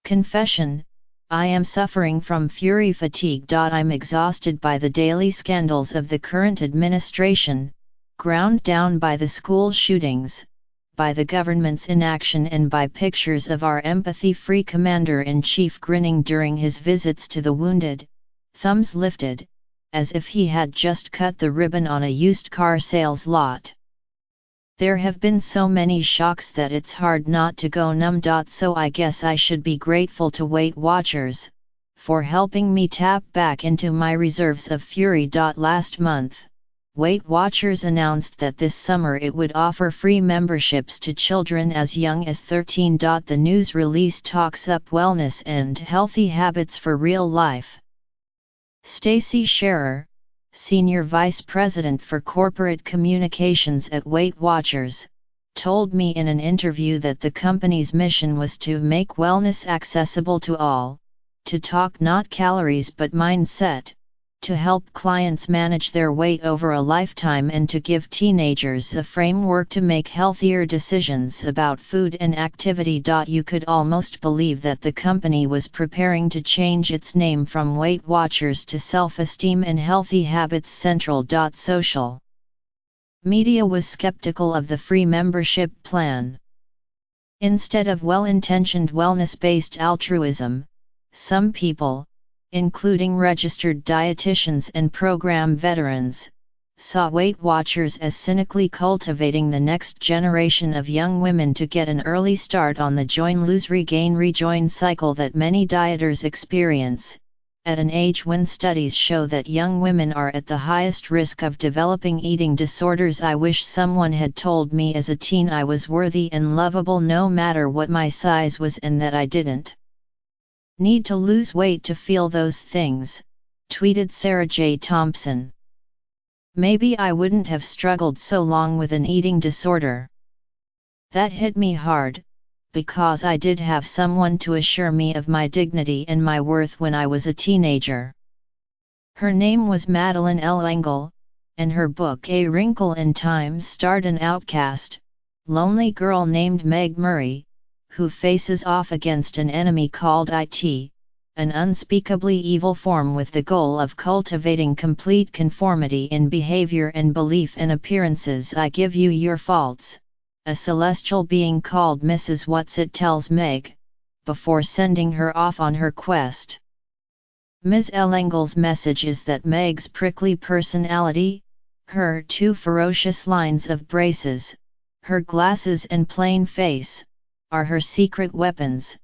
Confession: I am suffering from fury fatigue. I'm exhausted by the daily scandals of the current administration, ground down by the school shootings, by the government's inaction, and by pictures of our empathy-free commander-in-chief grinning during his visits to the wounded, thumbs lifted, as if he had just cut the ribbon on a used car sales lot. There have been so many shocks that it's hard not to go numb. So I guess I should be grateful to Weight Watchers for helping me tap back into my reserves of fury. Last month, Weight Watchers announced that this summer it would offer free memberships to children as young as 13. The news release talks up wellness and healthy habits for real life. Stacy Scherer, Senior Vice President for Corporate Communications at Weight Watchers, told me in an interview that the company's mission was to make wellness accessible to all, to talk not calories but mindset, to help clients manage their weight over a lifetime, and to give teenagers a framework to make healthier decisions about food and activity. You could almost believe that the company was preparing to change its name from Weight Watchers to Self-Esteem and Healthy Habits Central. Social media was skeptical of the free membership plan. Instead of well-intentioned wellness-based altruism, some people, including registered dietitians and program veterans, saw Weight Watchers as cynically cultivating the next generation of young women to get an early start on the join-lose-regain-rejoin cycle that many dieters experience, at an age when studies show that young women are at the highest risk of developing eating disorders. I wish someone had told me as a teen I was worthy and lovable no matter what my size was, and that I didn't need to lose weight to feel those things, tweeted Sarah J. Thompson. Maybe I wouldn't have struggled so long with an eating disorder. That hit me hard, because I did have someone to assure me of my dignity and my worth when I was a teenager. Her name was Madeleine L. Engel, and her book A Wrinkle in Time starred an outcast, lonely girl named Meg Murray, who faces off against an enemy called IT, an unspeakably evil form with the goal of cultivating complete conformity in behavior and belief and appearances. I give you your faults, a celestial being called Mrs. Whatsit tells Meg, before sending her off on her quest. Ms. L. Engel's message is that Meg's prickly personality, her two ferocious lines of braces, her glasses and plain face, are her secret weapons,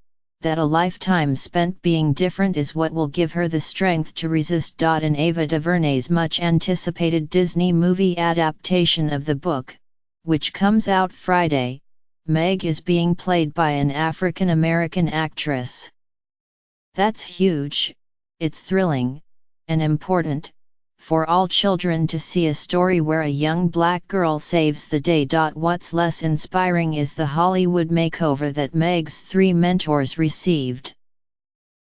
that a lifetime spent being different is what will give her the strength to resist. In Ava DuVernay's much-anticipated Disney movie adaptation of the book, which comes out Friday, Meg is being played by an African-American actress. That's huge, it's thrilling, and important, for all children to see a story where a young black girl saves the day. What's less inspiring is the Hollywood makeover that Meg's three mentors received.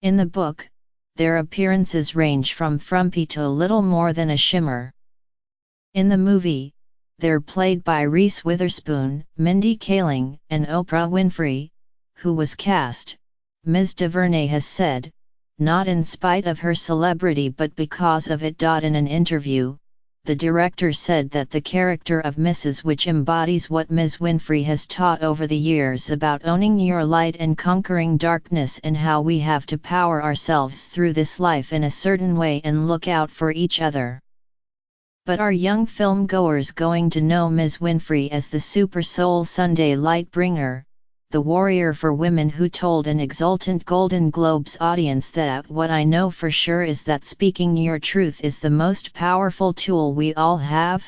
In the book, their appearances range from frumpy to little more than a shimmer. In the movie, they're played by Reese Witherspoon, Mindy Kaling, and Oprah Winfrey, who was cast, Ms. DuVernay has said, not in spite of her celebrity but because of it. In an interview, the director said that the character of Mrs. which embodies what Ms. Winfrey has taught over the years about owning your light and conquering darkness, and how we have to power ourselves through this life in a certain way and look out for each other. But are young film goers going to know Ms. Winfrey as the Super Soul Sunday light bringer, the warrior for women who told an exultant Golden Globes audience that what I know for sure is that speaking your truth is the most powerful tool we all have?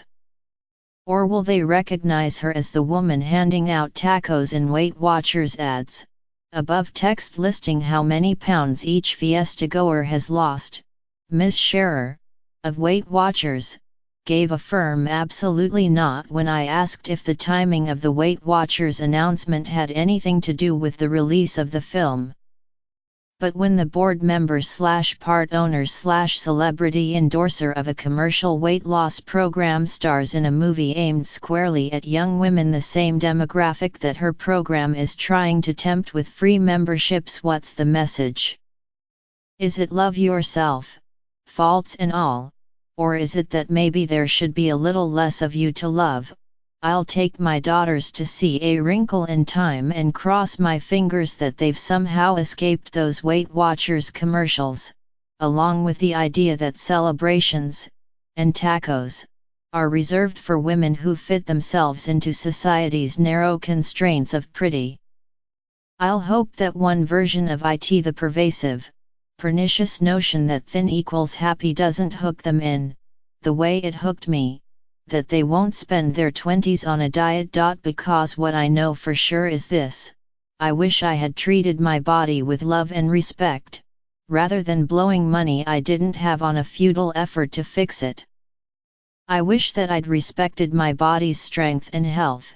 Or will they recognize her as the woman handing out tacos in Weight Watchers ads, above text listing how many pounds each Fiesta goer has lost? Ms. Scherer, of Weight Watchers, gave a firm absolutely not when I asked if the timing of the Weight Watchers announcement had anything to do with the release of the film. But when the board member / part owner / celebrity endorser of a commercial weight loss program stars in a movie aimed squarely at young women, the same demographic that her program is trying to tempt with free memberships, what's the message? Is it love yourself, faults and all, or is it that maybe there should be a little less of you to love? I'll take my daughters to see A Wrinkle in Time and cross my fingers that they've somehow escaped those Weight Watchers commercials, along with the idea that celebrations, and tacos, are reserved for women who fit themselves into society's narrow constraints of pretty. I'll hope that one version of the pervasive, pernicious notion that thin equals happy doesn't hook them in, the way it hooked me, that they won't spend their 20s on a diet. Because what I know for sure is this: I wish I had treated my body with love and respect, rather than blowing money I didn't have on a futile effort to fix it. I wish that I'd respected my body's strength and health,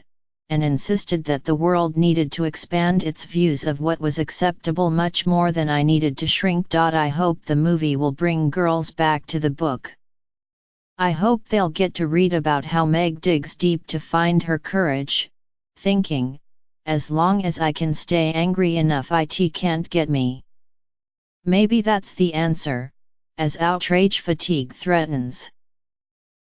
and insisted that the world needed to expand its views of what was acceptable much more than I needed to shrink. I hope the movie will bring girls back to the book. I hope they'll get to read about how Meg digs deep to find her courage, thinking, as long as I can stay angry enough, it can't get me. Maybe that's the answer, as outrage fatigue threatens.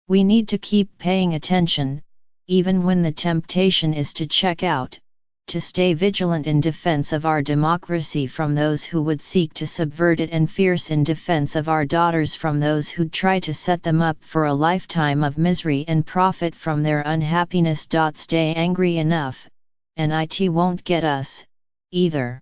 We need to keep paying attention, even when the temptation is to check out, to stay vigilant in defense of our democracy from those who would seek to subvert it, and fierce in defense of our daughters from those who'd try to set them up for a lifetime of misery and profit from their unhappiness. Stay angry enough, and it won't get us, either.